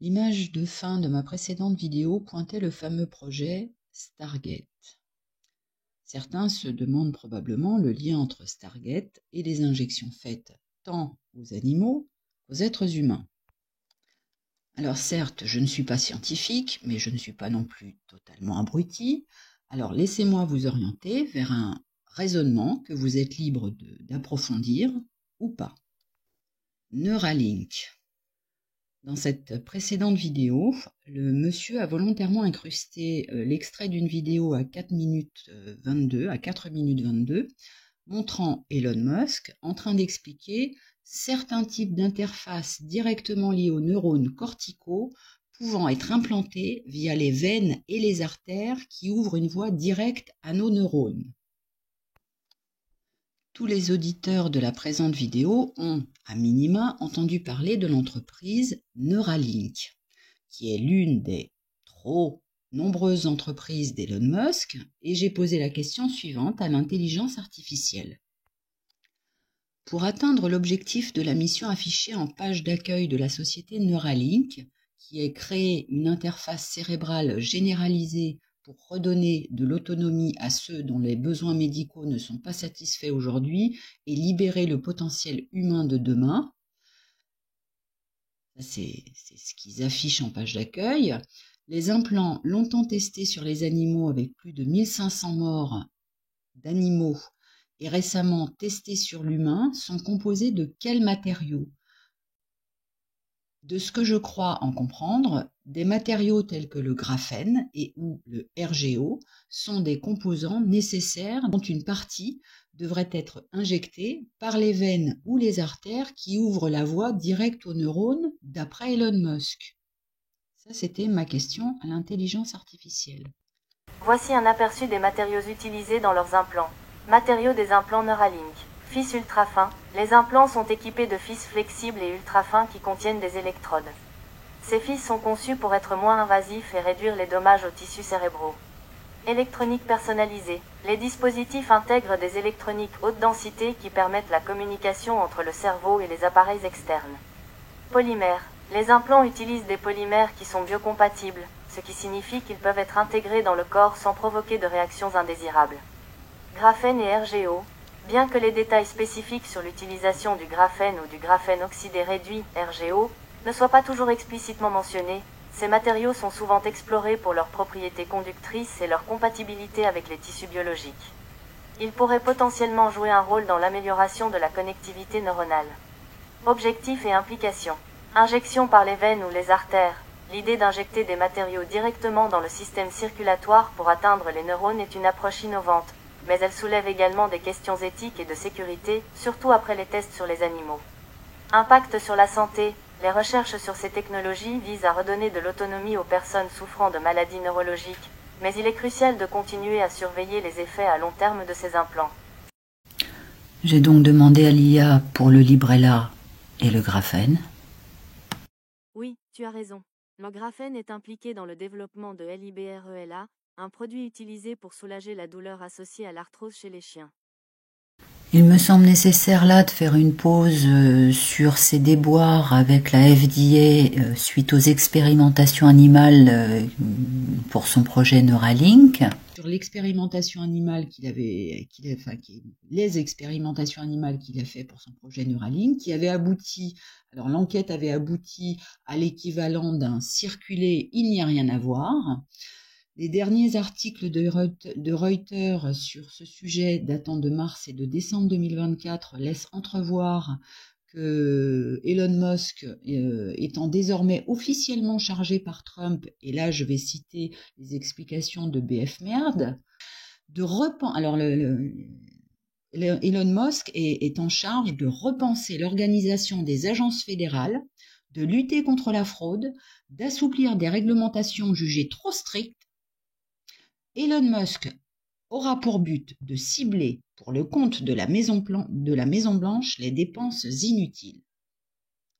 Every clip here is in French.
L'image de fin de ma précédente vidéo pointait le fameux projet Stargate. Certains se demandent probablement le lien entre Stargate et les injections faites tant aux animaux qu'aux êtres humains. Alors certes, je ne suis pas scientifique, mais je ne suis pas non plus totalement abruti. Alors laissez-moi vous orienter vers un raisonnement que vous êtes libre d'approfondir ou pas. Neuralink. Dans cette précédente vidéo, le monsieur a volontairement incrusté l'extrait d'une vidéo à 4 minutes 22, montrant Elon Musk en train d'expliquer certains types d'interfaces directement liées aux neurones corticaux pouvant être implantés via les veines et les artères qui ouvrent une voie directe à nos neurones. Tous les auditeurs de la présente vidéo ont, à minima, entendu parler de l'entreprise Neuralink, qui est l'une des trop nombreuses entreprises d'Elon Musk, et j'ai posé la question suivante à l'intelligence artificielle. Pour atteindre l'objectif de la mission affichée en page d'accueil de la société Neuralink, qui est créer une interface cérébrale généralisée pour redonner de l'autonomie à ceux dont les besoins médicaux ne sont pas satisfaits aujourd'hui et libérer le potentiel humain de demain. C'est ce qu'ils affichent en page d'accueil. Les implants longtemps testés sur les animaux avec plus de 1500 morts d'animaux et récemment testés sur l'humain sont composés de quels matériaux ? De ce que je crois en comprendre, des matériaux tels que le graphène et ou le RGO sont des composants nécessaires dont une partie devrait être injectée par les veines ou les artères qui ouvrent la voie directe aux neurones d'après Elon Musk. Ça, c'était ma question à l'intelligence artificielle. Voici un aperçu des matériaux utilisés dans leurs implants. Matériaux des implants Neuralink. Fils ultra fins. Les implants sont équipés de fils flexibles et ultra fins qui contiennent des électrodes. Ces fils sont conçus pour être moins invasifs et réduire les dommages aux tissus cérébraux. Électronique personnalisée. Les dispositifs intègrent des électroniques haute densité qui permettent la communication entre le cerveau et les appareils externes. Polymères. Les implants utilisent des polymères qui sont biocompatibles, ce qui signifie qu'ils peuvent être intégrés dans le corps sans provoquer de réactions indésirables. Graphène et RGO. Bien que les détails spécifiques sur l'utilisation du graphène ou du graphène oxydé réduit, RGO, ne soient pas toujours explicitement mentionnés, ces matériaux sont souvent explorés pour leurs propriétés conductrices et leur compatibilité avec les tissus biologiques. Ils pourraient potentiellement jouer un rôle dans l'amélioration de la connectivité neuronale. Objectifs et implications. Injection par les veines ou les artères. L'idée d'injecter des matériaux directement dans le système circulatoire pour atteindre les neurones est une approche innovante, mais elle soulève également des questions éthiques et de sécurité, surtout après les tests sur les animaux. Impact sur la santé. Les recherches sur ces technologies visent à redonner de l'autonomie aux personnes souffrant de maladies neurologiques, mais il est crucial de continuer à surveiller les effets à long terme de ces implants. J'ai donc demandé à l'IA pour le Librela et le graphène. Oui, tu as raison. Le graphène est impliqué dans le développement de Librela, un produit utilisé pour soulager la douleur associée à l'arthrose chez les chiens. Il me semble nécessaire là de faire une pause sur ces déboires avec la FDA suite aux expérimentations animales pour son projet Neuralink. Sur l'expérimentation animale les expérimentations animales qu'il a fait pour son projet Neuralink, qui avait abouti, alors l'enquête avait abouti à l'équivalent d'un circulé, il n'y a rien à voir. Les derniers articles de Reuters sur ce sujet datant de mars et de décembre 2024 laissent entrevoir que Elon Musk étant désormais officiellement chargé par Trump, et là je vais citer les explications de BF Merde, Elon Musk est en charge de repenser l'organisation des agences fédérales, de lutter contre la fraude, d'assouplir des réglementations jugées trop strictes. Elon Musk aura pour but de cibler pour le compte de la Maison-Blanche les dépenses inutiles.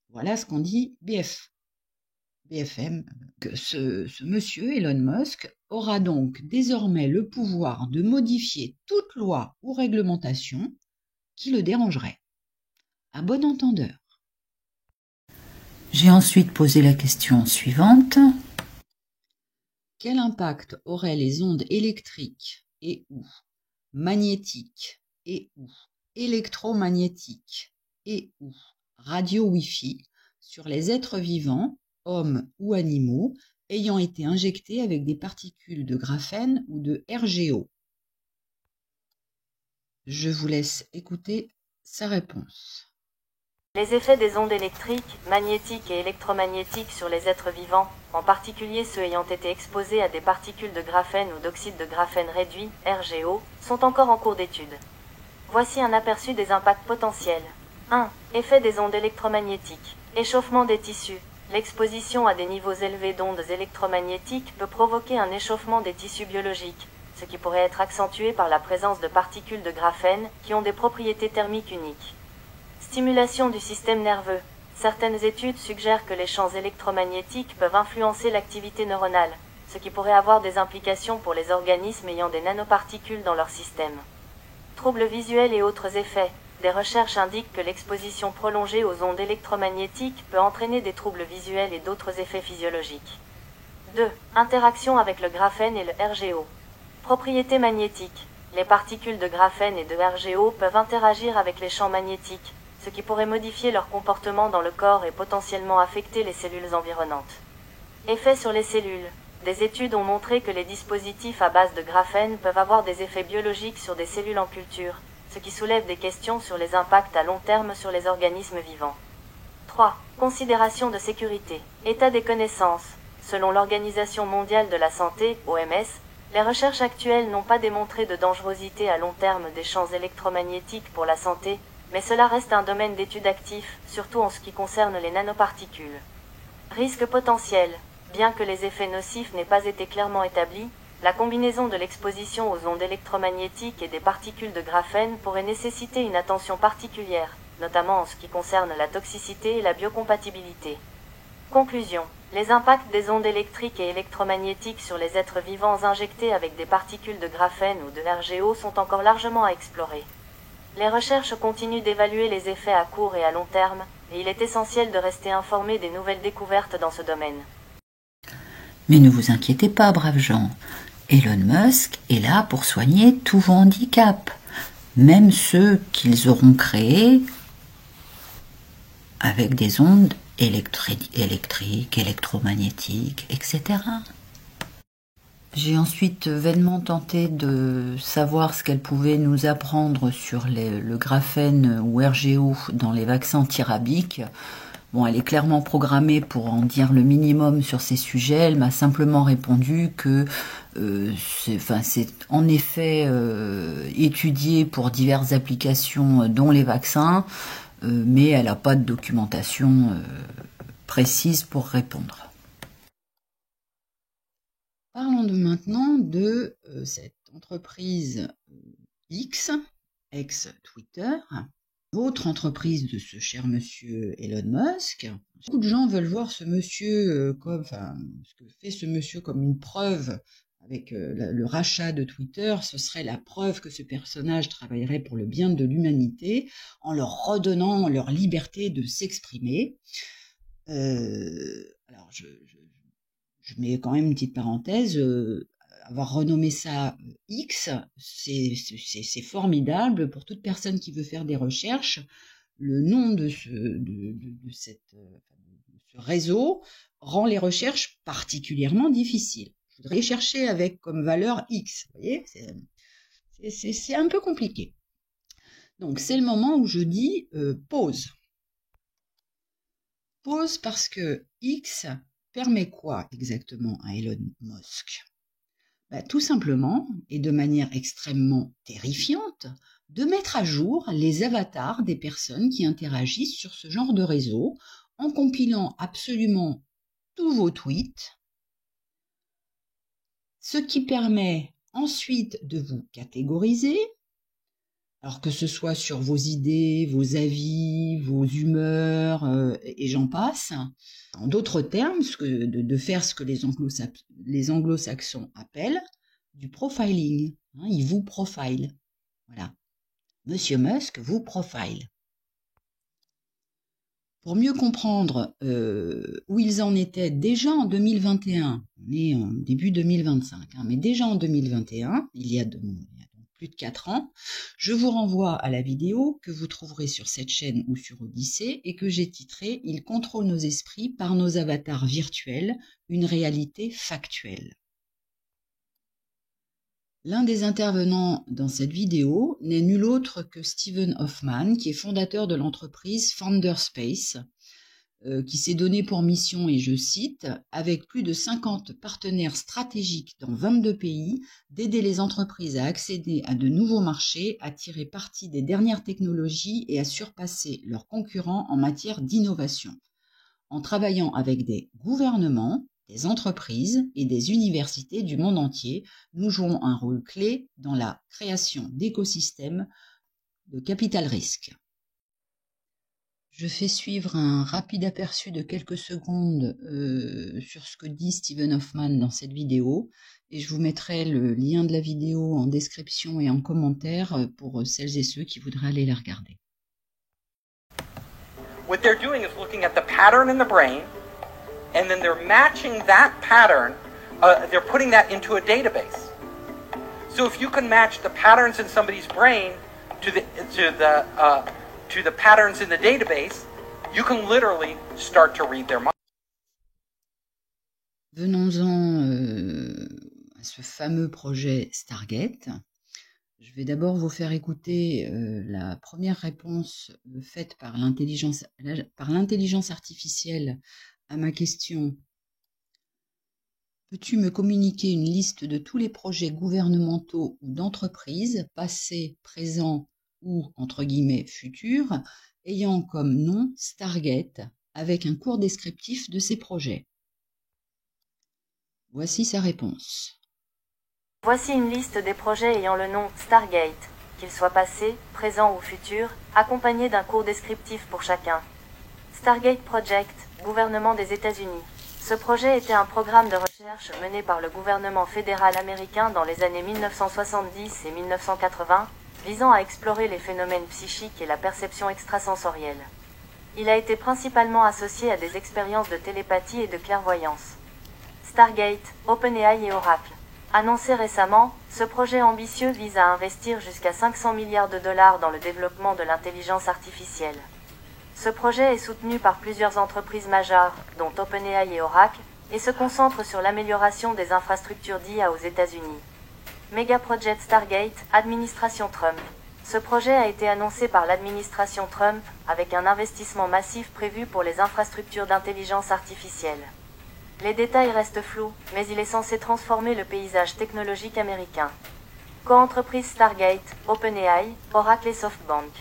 Voilà ce qu'on dit BFM, que ce monsieur Elon Musk aura donc désormais le pouvoir de modifier toute loi ou réglementation qui le dérangerait. À bon entendeur. J'ai ensuite posé la question suivante. Quel impact auraient les ondes électriques et ou magnétiques et ou électromagnétiques et ou radio Wi-Fi sur les êtres vivants, hommes ou animaux, ayant été injectés avec des particules de graphène ou de RGO? Je vous laisse écouter sa réponse. Les effets des ondes électriques, magnétiques et électromagnétiques sur les êtres vivants, en particulier ceux ayant été exposés à des particules de graphène ou d'oxyde de graphène réduit, RGO, sont encore en cours d'étude. Voici un aperçu des impacts potentiels. 1. Effet des ondes électromagnétiques. Échauffement des tissus. L'exposition à des niveaux élevés d'ondes électromagnétiques peut provoquer un échauffement des tissus biologiques, ce qui pourrait être accentué par la présence de particules de graphène qui ont des propriétés thermiques uniques. Stimulation du système nerveux. Certaines études suggèrent que les champs électromagnétiques peuvent influencer l'activité neuronale, ce qui pourrait avoir des implications pour les organismes ayant des nanoparticules dans leur système. Troubles visuels et autres effets. Des recherches indiquent que l'exposition prolongée aux ondes électromagnétiques peut entraîner des troubles visuels et d'autres effets physiologiques. 2. Interaction avec le graphène et le RGO. Propriétés magnétiques. Les particules de graphène et de RGO peuvent interagir avec les champs magnétiques, ce qui pourrait modifier leur comportement dans le corps et potentiellement affecter les cellules environnantes. Effets sur les cellules. Des études ont montré que les dispositifs à base de graphène peuvent avoir des effets biologiques sur des cellules en culture, ce qui soulève des questions sur les impacts à long terme sur les organismes vivants. 3. Considération de sécurité. État des connaissances. Selon l'Organisation mondiale de la santé, OMS, les recherches actuelles n'ont pas démontré de dangerosité à long terme des champs électromagnétiques pour la santé, mais cela reste un domaine d'étude actif, surtout en ce qui concerne les nanoparticules. Risque potentiel. Bien que les effets nocifs n'aient pas été clairement établis, la combinaison de l'exposition aux ondes électromagnétiques et des particules de graphène pourrait nécessiter une attention particulière, notamment en ce qui concerne la toxicité et la biocompatibilité. Conclusion. Les impacts des ondes électriques et électromagnétiques sur les êtres vivants injectés avec des particules de graphène ou de RGO sont encore largement à explorer. Les recherches continuent d'évaluer les effets à court et à long terme, et il est essentiel de rester informé des nouvelles découvertes dans ce domaine. Mais ne vous inquiétez pas, braves gens. Elon Musk est là pour soigner tous vos handicaps, même ceux qu'ils auront créés avec des ondes électriques, électromagnétiques, etc. J'ai ensuite vainement tenté de savoir ce qu'elle pouvait nous apprendre sur le graphène ou RGO dans les vaccins antirabiques. Bon, elle est clairement programmée pour en dire le minimum sur ces sujets. Elle m'a simplement répondu que c'est en effet étudié pour diverses applications, dont les vaccins, mais elle n'a pas de documentation précise pour répondre. Parlons maintenant de cette entreprise X, ex-Twitter, autre entreprise de ce cher monsieur Elon Musk. Beaucoup de gens veulent voir ce monsieur ce que fait ce monsieur comme une preuve avec le rachat de Twitter. Ce serait la preuve que ce personnage travaillerait pour le bien de l'humanité en leur redonnant leur liberté de s'exprimer. Alors je mets quand même une petite parenthèse. Avoir renommé ça X, c'est formidable pour toute personne qui veut faire des recherches. Le nom de ce réseau rend les recherches particulièrement difficiles. Je voudrais chercher avec comme valeur X. Vous voyez, c'est un peu compliqué. Donc c'est le moment où je dis pause. Pause parce que X permet quoi exactement à Elon Musk ? Tout simplement, et de manière extrêmement terrifiante, de mettre à jour les avatars des personnes qui interagissent sur ce genre de réseau en compilant absolument tous vos tweets, ce qui permet ensuite de vous catégoriser, alors que ce soit sur vos idées, vos avis, vos humeurs, et j'en passe. En d'autres termes, de faire ce que les anglo-saxons appellent du profiling. Ils vous profilent. Voilà. Monsieur Musk vous profile. Pour mieux comprendre où ils en étaient déjà en 2021, on est en début 2025, mais déjà en 2021, il y a plus de 4 ans, je vous renvoie à la vidéo que vous trouverez sur cette chaîne ou sur Odyssée et que j'ai titrée « Ils contrôlent nos esprits par nos avatars virtuels, une réalité factuelle ». L'un des intervenants dans cette vidéo n'est nul autre que Steven Hoffman, qui est fondateur de l'entreprise Founderspace, qui s'est donné pour mission, et je cite, « avec plus de 50 partenaires stratégiques dans 22 pays, d'aider les entreprises à accéder à de nouveaux marchés, à tirer parti des dernières technologies et à surpasser leurs concurrents en matière d'innovation, en travaillant avec des gouvernements, des entreprises et des universités du monde entier. Nous jouons un rôle clé dans la création d'écosystèmes de capital risque. » Je fais suivre un rapide aperçu de quelques secondes sur ce que dit Steven Hoffman dans cette vidéo, et je vous mettrai le lien de la vidéo en description et en commentaire pour celles et ceux qui voudraient aller la regarder. What they're doing is looking at the pattern in the brain, and then they're matching that pattern, they're putting that into a database. So if you can match the patterns in somebody's brain to the patterns in the database, you can literally start to read their mind. Venons-en à ce fameux projet Stargate. Je vais d'abord vous faire écouter la première réponse faite par l'intelligence artificielle à ma question « Peux-tu me communiquer une liste de tous les projets gouvernementaux ou d'entreprises, passés, présents ou, entre guillemets, futurs, ayant comme nom Stargate, avec un court descriptif de ces projets ?» Voici sa réponse. Voici une liste des projets ayant le nom Stargate, qu'ils soient passés, présents ou futurs, accompagnés d'un court descriptif pour chacun. Stargate Project, gouvernement des États-Unis. Ce projet était un programme de recherche mené par le gouvernement fédéral américain dans les années 1970 et 1980, visant à explorer les phénomènes psychiques et la perception extrasensorielle. Il a été principalement associé à des expériences de télépathie et de clairvoyance. Stargate, OpenAI et Oracle. Annoncé récemment, ce projet ambitieux vise à investir jusqu'à 500 milliards de dollars dans le développement de l'intelligence artificielle. Ce projet est soutenu par plusieurs entreprises majeures, dont OpenAI et Oracle, et se concentre sur l'amélioration des infrastructures d'IA aux États-Unis. Mega Project Stargate, administration Trump. Ce projet a été annoncé par l'administration Trump, avec un investissement massif prévu pour les infrastructures d'intelligence artificielle. Les détails restent flous, mais il est censé transformer le paysage technologique américain. Co-entreprise Stargate, OpenAI, Oracle et SoftBank.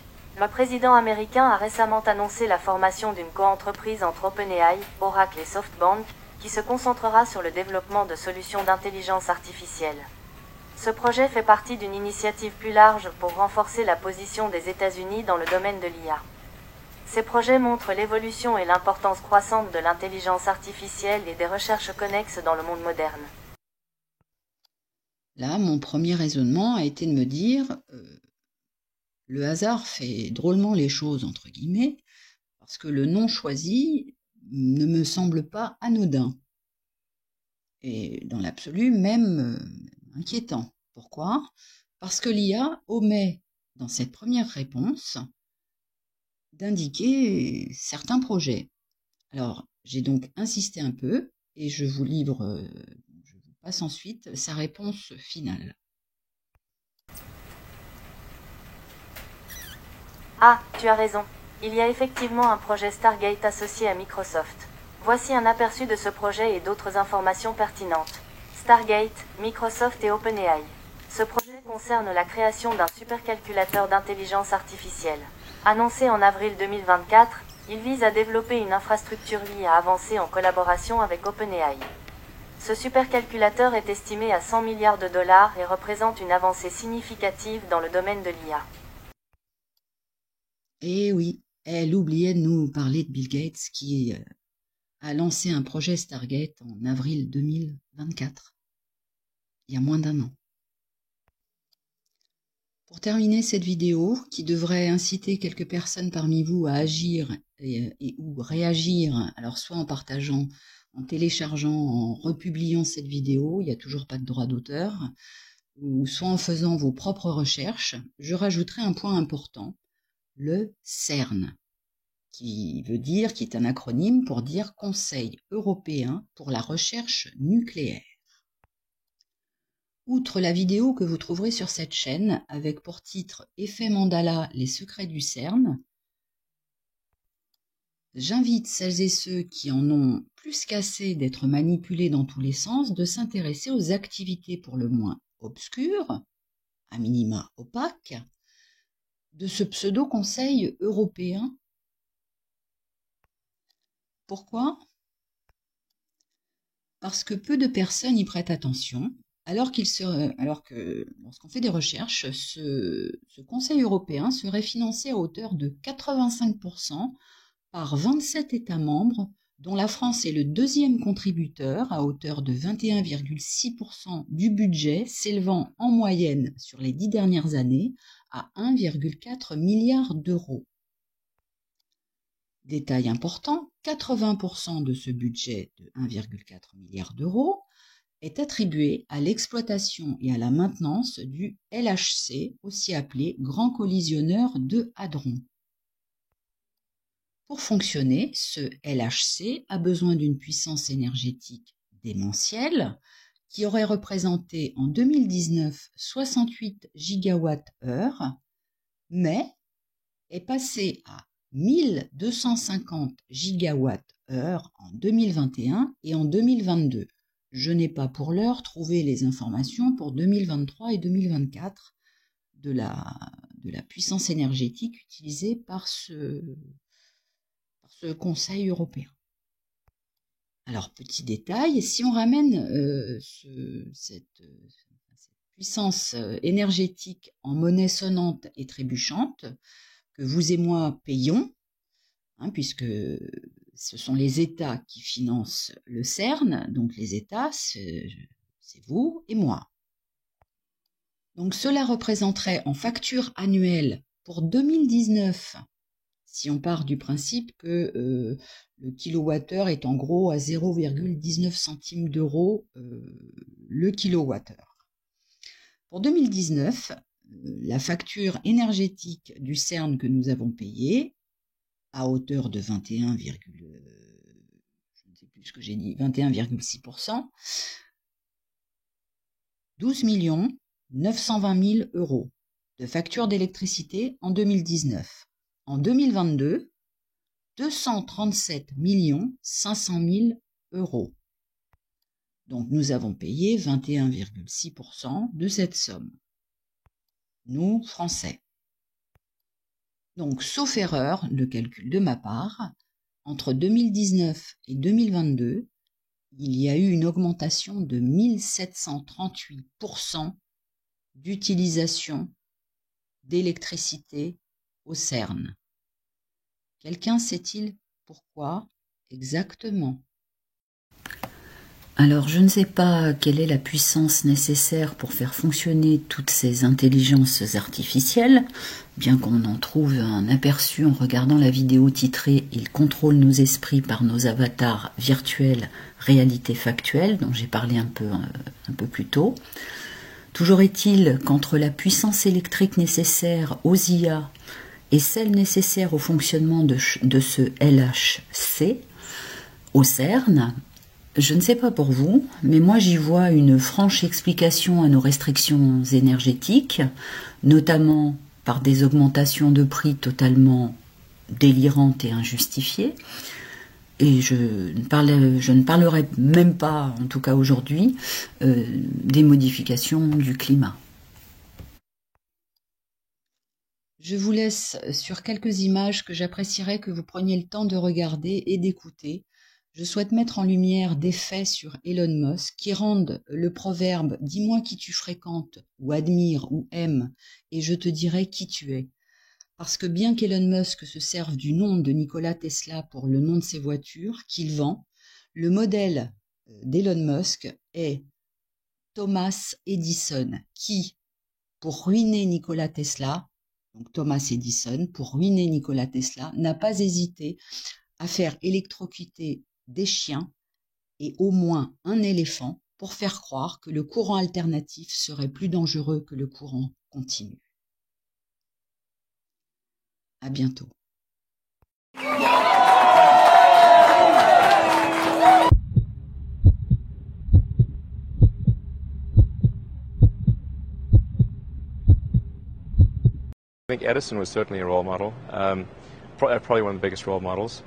Le président américain a récemment annoncé la formation d'une co-entreprise entre OpenAI, Oracle et SoftBank, qui se concentrera sur le développement de solutions d'intelligence artificielle. Ce projet fait partie d'une initiative plus large pour renforcer la position des États-Unis dans le domaine de l'IA. Ces projets montrent l'évolution et l'importance croissante de l'intelligence artificielle et des recherches connexes dans le monde moderne. Là, mon premier raisonnement a été de me dire le hasard fait drôlement les choses, entre guillemets, parce que le nom choisi ne me semble pas anodin. Et dans l'absolu, même inquiétant. Pourquoi ? Parce que l'IA omet, dans cette première réponse, d'indiquer certains projets. Alors, j'ai donc insisté un peu et je vous passe ensuite sa réponse finale. Ah, tu as raison. Il y a effectivement un projet Stargate associé à Microsoft. Voici un aperçu de ce projet et d'autres informations pertinentes. Stargate, Microsoft et OpenAI. Ce projet concerne la création d'un supercalculateur d'intelligence artificielle. Annoncé en avril 2024, il vise à développer une infrastructure IA avancée en collaboration avec OpenAI. Ce supercalculateur est estimé à 100 milliards de dollars et représente une avancée significative dans le domaine de l'IA. Et oui, elle oubliait de nous parler de Bill Gates qui a lancé un projet Stargate en avril 2024, il y a moins d'un an. Pour terminer cette vidéo, qui devrait inciter quelques personnes parmi vous à agir ou réagir, alors soit en partageant, en téléchargeant, en republiant cette vidéo, il n'y a toujours pas de droit d'auteur, ou soit en faisant vos propres recherches, je rajouterai un point important, le CERN, qui est un acronyme pour dire Conseil européen pour la recherche nucléaire. Outre la vidéo que vous trouverez sur cette chaîne, avec pour titre « Effet Mandala, les secrets du CERN », j'invite celles et ceux qui en ont plus qu'assez d'être manipulés dans tous les sens de s'intéresser aux activités pour le moins obscures, à minima opaques, de ce pseudo-conseil européen. Pourquoi ? Parce que peu de personnes y prêtent attention, alors que lorsqu'on fait des recherches, ce Conseil européen serait financé à hauteur de 85% par 27 États membres, dont la France est le deuxième contributeur à hauteur de 21,6% du budget, s'élevant en moyenne sur les 10 dernières années à 1,4 milliard d'euros. Détail important, 80% de ce budget de 1,4 milliard d'euros est attribué à l'exploitation et à la maintenance du LHC, aussi appelé Grand Collisionneur de Hadron. Pour fonctionner, ce LHC a besoin d'une puissance énergétique démentielle qui aurait représenté en 2019 68 gigawattheures, mais est passé à 1250 gigawattheures en 2021 et en 2022. Je n'ai pas pour l'heure trouvé les informations pour 2023 et 2024 de la puissance énergétique utilisée par ce Conseil européen. Alors, petit détail, si on ramène cette puissance énergétique en monnaie sonnante et trébuchante, que vous et moi payons, puisque ce sont les États qui financent le CERN, donc les États, c'est vous et moi. Donc cela représenterait en facture annuelle pour 2019, si on part du principe que le kilowattheure est en gros à 0,19 centimes d'euros le kilowattheure. Pour 2019, la facture énergétique du CERN que nous avons payée, à hauteur de 21,6%, 12 920 000 euros de facture d'électricité en 2019. En 2022, 237 500 000 euros. Donc nous avons payé 21,6% de cette somme. Nous, Français. Donc, sauf erreur de calcul de ma part, entre 2019 et 2022, il y a eu une augmentation de 1738% d'utilisation d'électricité au CERN. Quelqu'un sait-il pourquoi exactement ? Alors, je ne sais pas quelle est la puissance nécessaire pour faire fonctionner toutes ces intelligences artificielles, bien qu'on en trouve un aperçu en regardant la vidéo titrée « Ils contrôlent nos esprits par nos avatars virtuels, réalité factuelle » dont j'ai parlé un peu plus tôt. Toujours est-il qu'entre la puissance électrique nécessaire aux IA et celle nécessaire au fonctionnement de ce LHC, au CERN, je ne sais pas pour vous, mais moi j'y vois une franche explication à nos restrictions énergétiques, notamment par des augmentations de prix totalement délirantes et injustifiées. Et je ne parlerai même pas, en tout cas aujourd'hui, des modifications du climat. Je vous laisse sur quelques images que j'apprécierais que vous preniez le temps de regarder et d'écouter. Je souhaite mettre en lumière des faits sur Elon Musk qui rendent le proverbe « Dis-moi qui tu fréquentes, ou admires, ou aimes, et je te dirai qui tu es ». Parce que bien qu'Elon Musk se serve du nom de Nikola Tesla pour le nom de ses voitures qu'il vend, le modèle d'Elon Musk est Thomas Edison, qui, pour ruiner Nikola Tesla, donc Thomas Edison, pour ruiner Nikola Tesla, n'a pas hésité à faire électrocuter des chiens et au moins un éléphant pour faire croire que le courant alternatif serait plus dangereux que le courant continu. À bientôt. I think Edison was certainly a role model, probably one of the biggest role models.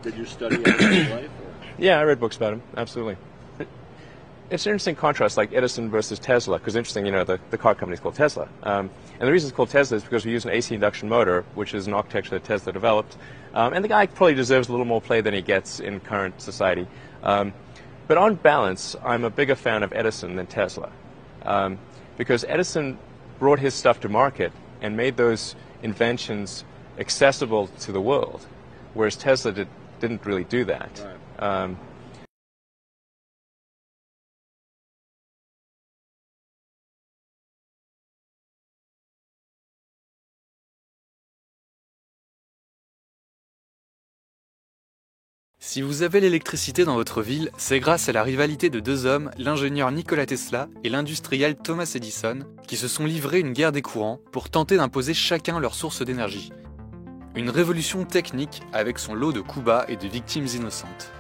Did you study Edison's life? Yeah, I read books about him, absolutely. It's an interesting contrast, like Edison versus Tesla, because interesting, the car company is called Tesla. And the reason it's called Tesla is because we use an AC induction motor, which is an architecture that Tesla developed. And the guy probably deserves a little more play than he gets in current society. But on balance, I'm a bigger fan of Edison than Tesla. Because Edison brought his stuff to market and made those inventions accessible to the world, whereas Tesla didn't really do that. Right. Si vous avez l'électricité dans votre ville, c'est grâce à la rivalité de deux hommes, l'ingénieur Nikola Tesla et l'industriel Thomas Edison, qui se sont livrés une guerre des courants pour tenter d'imposer chacun leur source d'énergie. Une révolution technique avec son lot de coups bas et de victimes innocentes.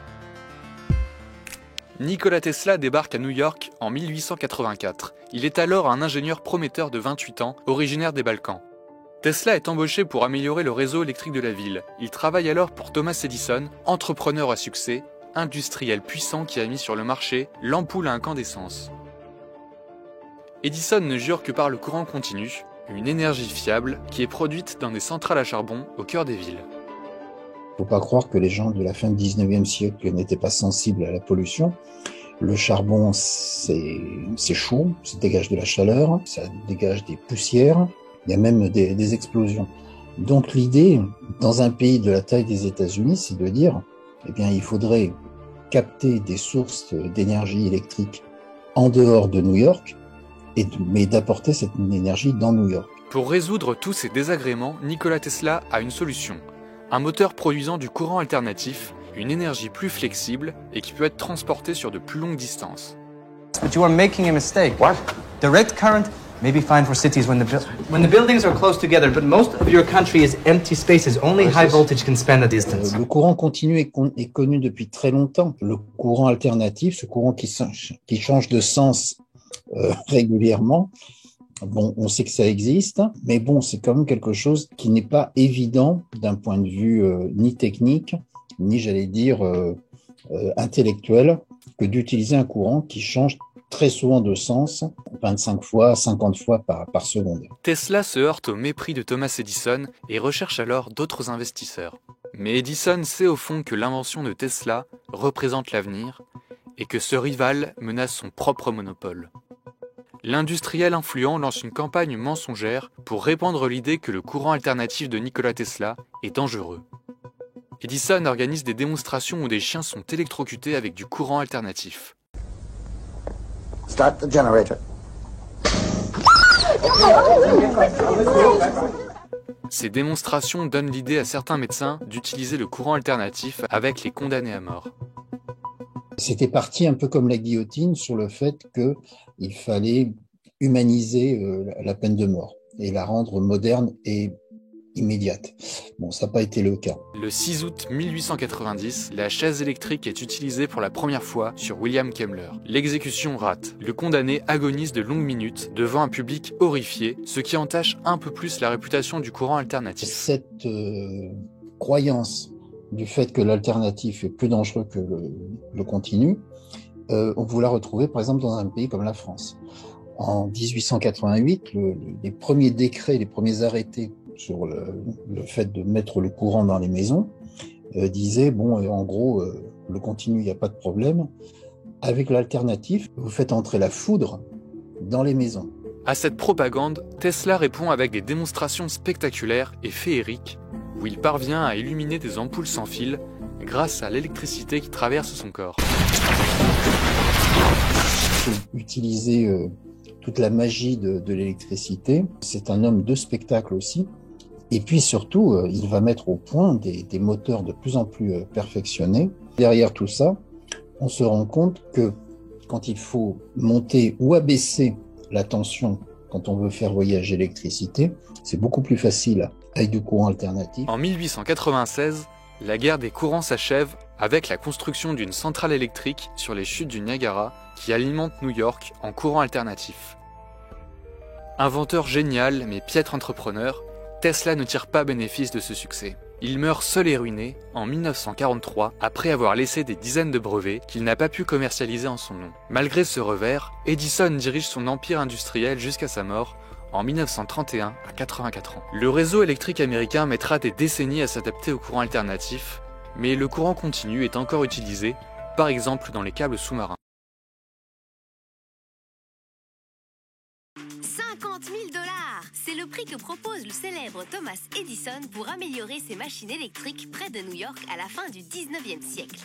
Nikola Tesla débarque à New York en 1884. Il est alors un ingénieur prometteur de 28 ans, originaire des Balkans. Tesla est embauché pour améliorer le réseau électrique de la ville. Il travaille alors pour Thomas Edison, entrepreneur à succès, industriel puissant qui a mis sur le marché l'ampoule à incandescence. Edison ne jure que par le courant continu, une énergie fiable qui est produite dans des centrales à charbon au cœur des villes. Faut pas croire que les gens de la fin du 19e siècle n'étaient pas sensibles à la pollution. Le charbon, c'est chaud, ça dégage de la chaleur, ça dégage des poussières. Il y a même des explosions. Donc l'idée, dans un pays de la taille des États-Unis, c'est de dire, il faudrait capter des sources d'énergie électrique en dehors de New York, mais d'apporter cette énergie dans New York. Pour résoudre tous ces désagréments, Nikola Tesla a une solution. Un moteur produisant du courant alternatif, une énergie plus flexible et qui peut être transportée sur de plus longues distances. But you are making a mistake. What? Direct current may be fine for cities when the buildings are close together, but most of your country is empty spaces. Only high voltage can span a distance. Le courant continu est connu depuis très longtemps. Le courant alternatif, ce courant qui change de sens régulièrement, bon, on sait que ça existe, mais bon, c'est quand même quelque chose qui n'est pas évident d'un point de vue ni technique, ni j'allais dire intellectuel, que d'utiliser un courant qui change très souvent de sens, 25 fois, 50 fois par seconde. Tesla se heurte au mépris de Thomas Edison et recherche alors d'autres investisseurs. Mais Edison sait au fond que l'invention de Tesla représente l'avenir et que ce rival menace son propre monopole. L'industriel influent lance une campagne mensongère pour répandre l'idée que le courant alternatif de Nikola Tesla est dangereux. Edison organise des démonstrations où des chiens sont électrocutés avec du courant alternatif. Start the generator. Ces démonstrations donnent l'idée à certains médecins d'utiliser le courant alternatif avec les condamnés à mort. C'était parti un peu comme la guillotine sur le fait qu'il fallait humaniser la peine de mort et la rendre moderne et immédiate. Bon, ça n'a pas été le cas. Le 6 août 1890, la chaise électrique est utilisée pour la première fois sur William Kemmler. L'exécution rate. Le condamné agonise de longues minutes devant un public horrifié, ce qui entache un peu plus la réputation du courant alternatif. Cette croyance du fait que l'alternatif est plus dangereux que le continu, on vous la retrouver par exemple dans un pays comme la France. En 1888, les premiers décrets, les premiers arrêtés sur le fait de mettre le courant dans les maisons disaient, en gros, le continu, il n'y a pas de problème. Avec l'alternatif, vous faites entrer la foudre dans les maisons. À cette propagande, Tesla répond avec des démonstrations spectaculaires et féeriques, où il parvient à illuminer des ampoules sans fil grâce à l'électricité qui traverse son corps. Utiliser toute la magie de l'électricité. C'est un homme de spectacle aussi. Et puis surtout, il va mettre au point des moteurs de plus en plus perfectionnés. Derrière tout ça, on se rend compte que quand il faut monter ou abaisser la tension quand on veut faire voyager l'électricité, c'est beaucoup plus facile avec du courant alternatif. En 1896, la guerre des courants s'achève avec la construction d'une centrale électrique sur les chutes du Niagara qui alimente New York en courant alternatif. Inventeur génial mais piètre entrepreneur, Tesla ne tire pas bénéfice de ce succès. Il meurt seul et ruiné en 1943 après avoir laissé des dizaines de brevets qu'il n'a pas pu commercialiser en son nom. Malgré ce revers, Edison dirige son empire industriel jusqu'à sa mort en 1931 à 84 ans. Le réseau électrique américain mettra des décennies à s'adapter au courant alternatif, mais le courant continu est encore utilisé, par exemple dans les câbles sous-marins. 50 000 $, c'est le prix que propose le célèbre Thomas Edison pour améliorer ses machines électriques près de New York à la fin du 19e siècle.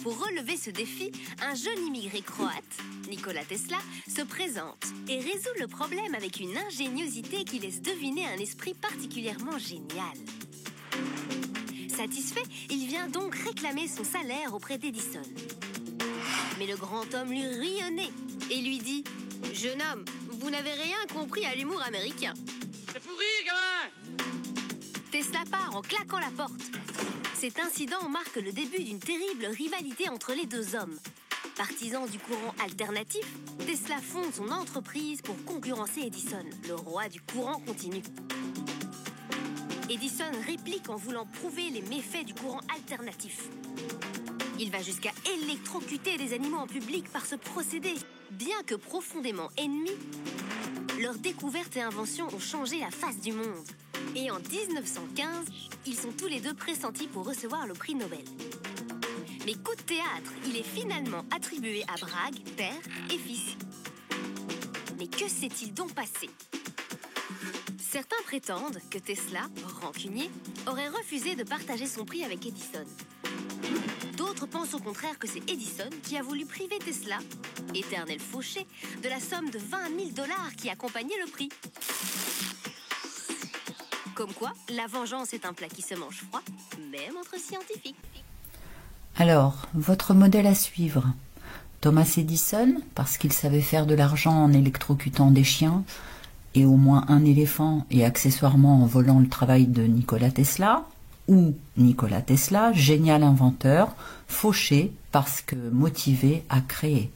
Pour relever ce défi, un jeune immigré croate, Nikola Tesla, se présente et résout le problème avec une ingéniosité qui laisse deviner un esprit particulièrement génial. Satisfait, il vient donc réclamer son salaire auprès d'Edison. Mais le grand homme lui rit au nez et lui dit « Jeune homme, vous n'avez rien compris à l'humour américain. » C'est pourri, gamin ! Tesla part en claquant la porte. Cet incident marque le début d'une terrible rivalité entre les deux hommes. Partisan du courant alternatif, Tesla fonde son entreprise pour concurrencer Edison, le roi du courant continu. Edison réplique en voulant prouver les méfaits du courant alternatif. Il va jusqu'à électrocuter des animaux en public par ce procédé. Bien que profondément ennemis, leurs découvertes et inventions ont changé la face du monde. Et en 1915, ils sont tous les deux pressentis pour recevoir le prix Nobel. Mais coup de théâtre, il est finalement attribué à Bragg, père et fils. Mais que s'est-il donc passé ? Certains prétendent que Tesla, rancunier, aurait refusé de partager son prix avec Edison. D'autres pensent au contraire que c'est Edison qui a voulu priver Tesla, éternel fauché, de la somme de 20 000 $ qui accompagnait le prix. Comme quoi, la vengeance est un plat qui se mange froid, même entre scientifiques. Alors, votre modèle à suivre. Thomas Edison, parce qu'il savait faire de l'argent en électrocutant des chiens, et au moins un éléphant, et accessoirement en volant le travail de Nikola Tesla, ou Nikola Tesla, génial inventeur, fauché parce que motivé à créer.